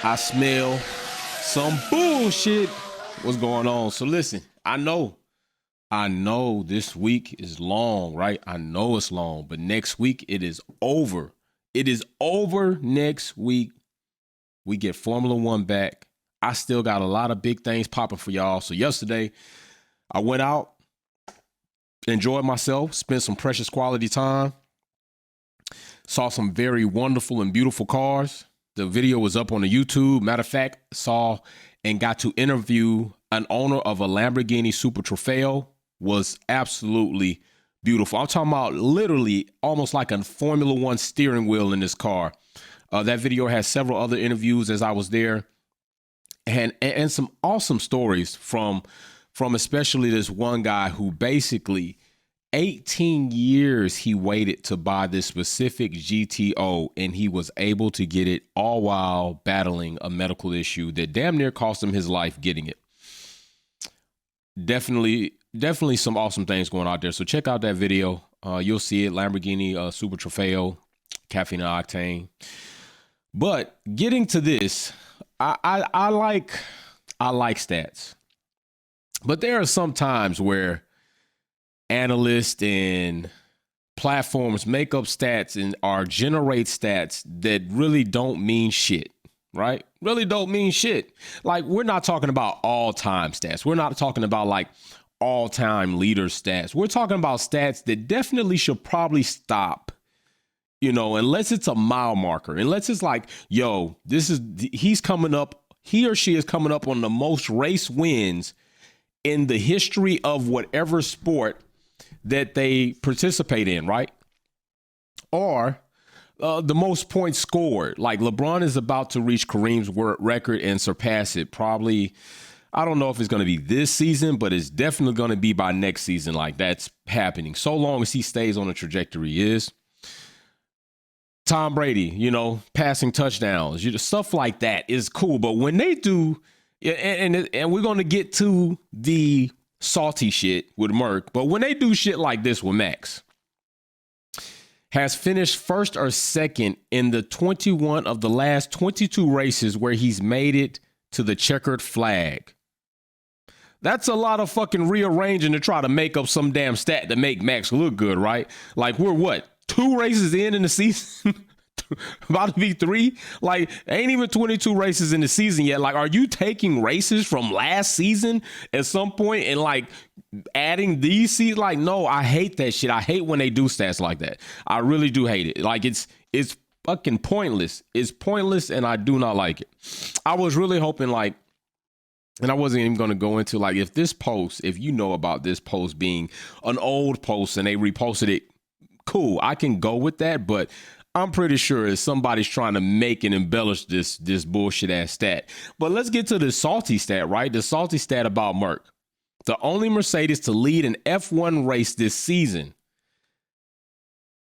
I smell some bullshit. What's going on? So listen, I know this week is long, right? I know it's long, but next week it is over. It is over next week. We get Formula One back. I still got a lot of big things popping for y'all. So yesterday, I went out, enjoyed myself, spent some precious quality time, saw some very wonderful and beautiful cars. The video was up on the YouTube. Matter of fact, saw and got to interview an owner of a Lamborghini Super Trofeo. Was absolutely beautiful. I'm talking about literally almost like a Formula One steering wheel in this car. That video has several other interviews as I was there, and some awesome stories from especially this one guy who basically 18 years he waited to buy this specific GTO, and he was able to get it all while battling a medical issue that damn near cost him his life getting it. Definitely some awesome things going out there. So check out that video. You'll see it. Lamborghini Super Trofeo, caffeine and octane. But getting to this, I like stats, but there are some times where analysts and platforms make up stats and generate stats that really don't mean shit, right? Really don't mean shit. Like, we're not talking about all-time stats. We're not talking about like all-time leader stats. We're talking about stats that definitely should probably stop, unless it's a mile marker, unless it's like, yo, he or she is coming up on the most race wins in the history of whatever sport that they participate in, right? Or the most points scored. Like, LeBron is about to reach Kareem's record and surpass it. Probably, I don't know if it's going to be this season, but it's definitely going to be by next season. Like, that's happening. So long as he stays on the trajectory he is. Tom Brady, passing touchdowns, stuff like that is cool. But when they do, and we're going to get to the salty shit with Merck, but when they do shit like this with Max, has finished first or second in the 21 of the last 22 races where he's made it to the checkered flag. That's a lot of fucking rearranging to try to make up some damn stat to make Max look good, right? Like, we're what? 2 races in the season? About to be 3? Like, ain't even 22 races in the season yet. Like, are you taking races from last season at some point and like adding these seasons? Like, no, I hate that shit. I hate when they do stats like that. I really do hate it. Like, it's fucking pointless. It's pointless, and I do not like it. I was really hoping, like, and I wasn't even going to go into, like, if you know about this post being an old post and they reposted it, cool, I can go with that. But I'm pretty sure it's somebody's trying to make and embellish this bullshit ass stat. But let's get to the salty stat, right? The salty stat about Merck. The only Mercedes to lead an F1 race this season,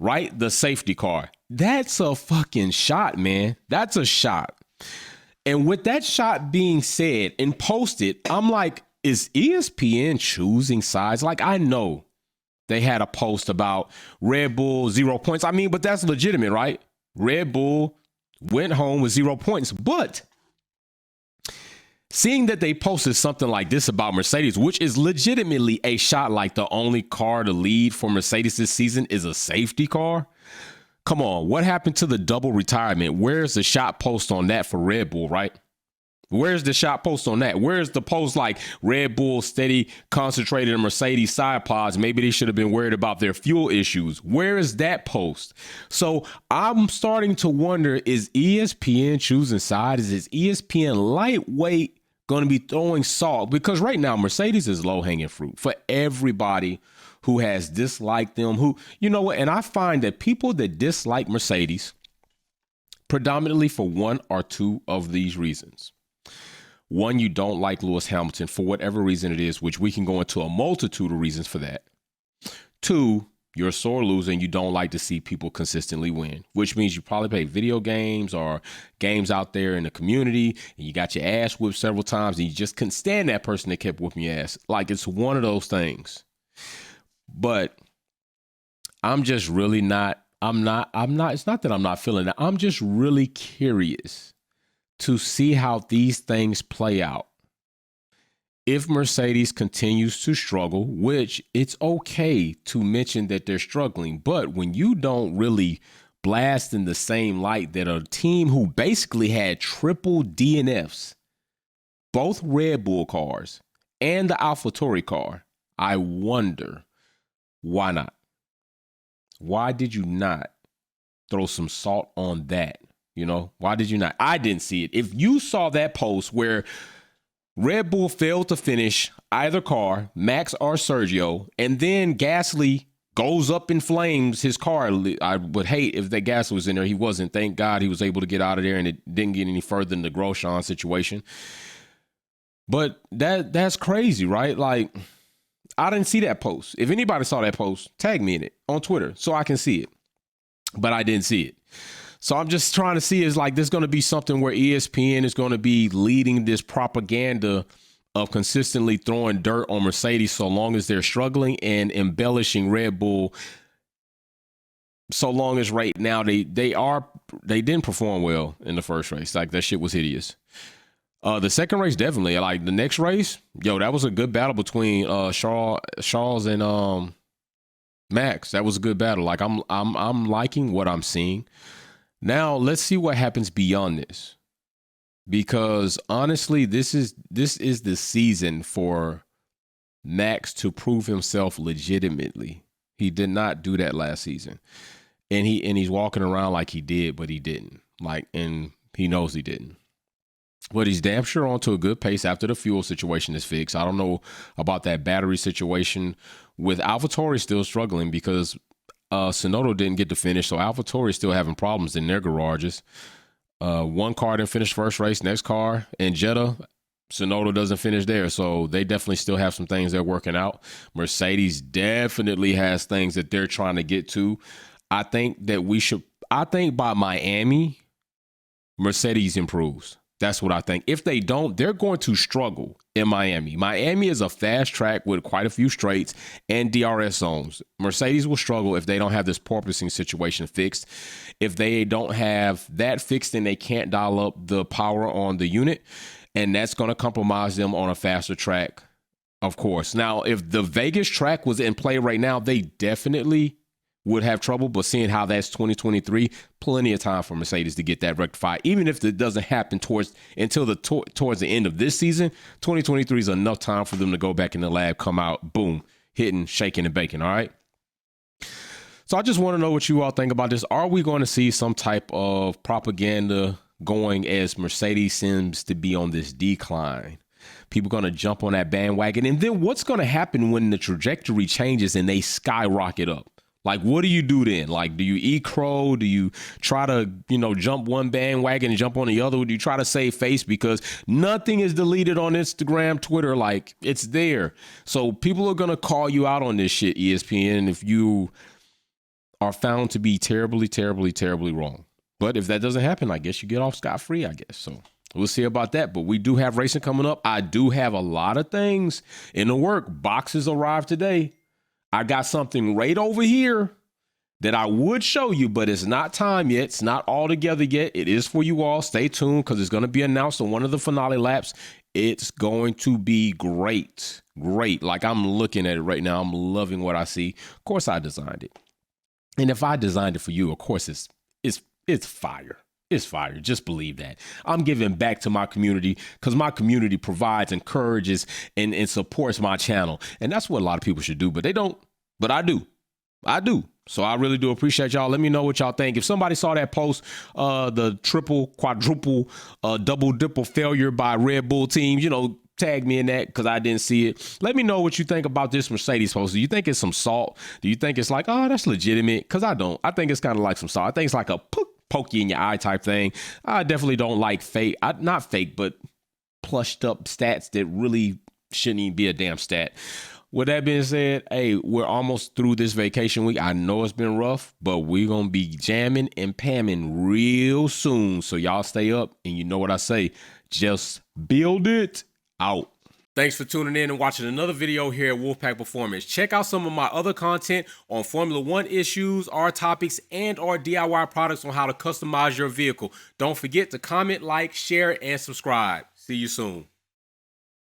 right? The safety car. That's a fucking shot, man. That's a shot. And with that shot being said and posted, I'm like, is ESPN choosing sides? Like, I know they had a post about Red Bull 0 points. I mean, but that's legitimate, right? Red Bull went home with 0 points. But seeing that they posted something like this about Mercedes, which is legitimately a shot, like the only car to lead for Mercedes this season is a safety car. Come on, what happened to the double retirement? Where's the shot post on that for Red Bull, right? Where's the shot post on that? Where's the post like Red Bull steady concentrated in Mercedes side pods? Maybe they should have been worried about their fuel issues. Where is that post? So I'm starting to wonder, is ESPN choosing sides? Is ESPN lightweight going to be throwing salt? Because right now, Mercedes is low hanging fruit for everybody who has disliked them, who, you know what? And I find that people that dislike Mercedes predominantly for one or two of these reasons. One, you don't like Lewis Hamilton for whatever reason it is, which we can go into a multitude of reasons for that. 2, you're a sore loser and you don't like to see people consistently win, which means you probably play video games or games out there in the community and you got your ass whipped several times and you just couldn't stand that person that kept whooping your ass. Like, it's one of those things. But I'm just really not, it's not that I'm not feeling that. I'm just really curious to see how these things play out. If Mercedes continues to struggle, which it's okay to mention that they're struggling, but when you don't really blast in the same light that a team who basically had triple DNFs, both Red Bull cars and the AlphaTauri car, I wonder why not? Why did you not throw some salt on that? You know, why did you not? I didn't see it. If you saw that post where Red Bull failed to finish either car, Max or Sergio, and then Gasly goes up in flames his car. I would hate if that Gasly was in there. He wasn't. Thank God he was able to get out of there, and it didn't get any further than the Grosjean situation. But that's crazy, right? Like, I didn't see that post. If anybody saw that post, tag me in it on Twitter so I can see it. But I didn't see it. So I'm just trying to see, is like there's going to be something where ESPN is going to be leading this propaganda of consistently throwing dirt on Mercedes so long as they're struggling, and embellishing Red Bull so long as right now they didn't perform well in the first race. Like, that shit was hideous. The second race, definitely. Like, the next race, that was a good battle between Charles and Max. That was a good battle. Like, I'm liking what I'm seeing. Now, let's see what happens beyond this. Because honestly, this is the season for Max to prove himself legitimately. He did not do that last season. And he's walking around like he did, but he didn't. Like, and he knows he didn't. But he's damn sure onto a good pace after the fuel situation is fixed. I don't know about that battery situation with AlphaTauri still struggling because Tsunoda didn't get to finish, so AlphaTauri is still having problems in their garages. One car didn't finish first race. Next car in Jeddah, Tsunoda doesn't finish there, so they definitely still have some things they're working out. Mercedes definitely has things that they're trying to get to. I think by Miami, Mercedes improves. That's what I think. If they don't, they're going to struggle in Miami. Miami is a fast track with quite a few straights and DRS zones. Mercedes will struggle if they don't have this porpoising situation fixed. If they don't have that fixed, then they can't dial up the power on the unit, and that's going to compromise them on a faster track, of course. Now, if the Vegas track was in play right now, they definitely would have trouble, but seeing how that's 2023, plenty of time for Mercedes to get that rectified. Even if it doesn't happen towards the end of this season, 2023 is enough time for them to go back in the lab, come out, boom, hitting, shaking, and baking, all right? So I just want to know what you all think about this. Are we going to see some type of propaganda going as Mercedes seems to be on this decline? People going to jump on that bandwagon. And then what's going to happen when the trajectory changes and they skyrocket up? Like, what do you do then? Like, do you eat crow? Do you try to, jump one bandwagon and jump on the other? Do you try to save face? Because nothing is deleted on Instagram, Twitter. Like, it's there. So people are going to call you out on this shit, ESPN, if you are found to be terribly, terribly, terribly wrong. But if that doesn't happen, I guess you get off scot-free, I guess. So we'll see about that. But we do have racing coming up. I do have a lot of things in the work. Boxes arrived today. I got something right over here that I would show you, but it's not time yet. It's not all together yet. It is for you all. Stay tuned because it's going to be announced on one of the finale laps. It's going to be great. Great. Like, I'm looking at it right now. I'm loving what I see. Of course, I designed it. And if I designed it for you, of course, it's fire. It's fire. Just believe that. I'm giving back to my community because my community provides, encourages, and supports my channel. And that's what a lot of people should do, but they don't. But I do. I do. So I really do appreciate y'all. Let me know what y'all think. If somebody saw that post, the triple, quadruple, double dipple failure by Red Bull teams, tag me in that because I didn't see it. Let me know what you think about this Mercedes post. Do you think it's some salt? Do you think it's like, oh, that's legitimate? Because I don't. I think it's kind of like some salt. I think it's like a poke you in your eye type thing. I definitely don't like fake, not fake, but plushed up stats that really shouldn't even be a damn stat. With that being said, hey, we're almost through this vacation week. I know it's been rough, but we're going to be jamming and pamming real soon. So y'all stay up, and you know what I say, just build it out. Thanks for tuning in and watching another video here at Wolfpack Performance. Check out some of my other content on Formula One issues, our topics, and our DIY products on how to customize your vehicle. Don't forget to comment, like, share, and subscribe. See you soon.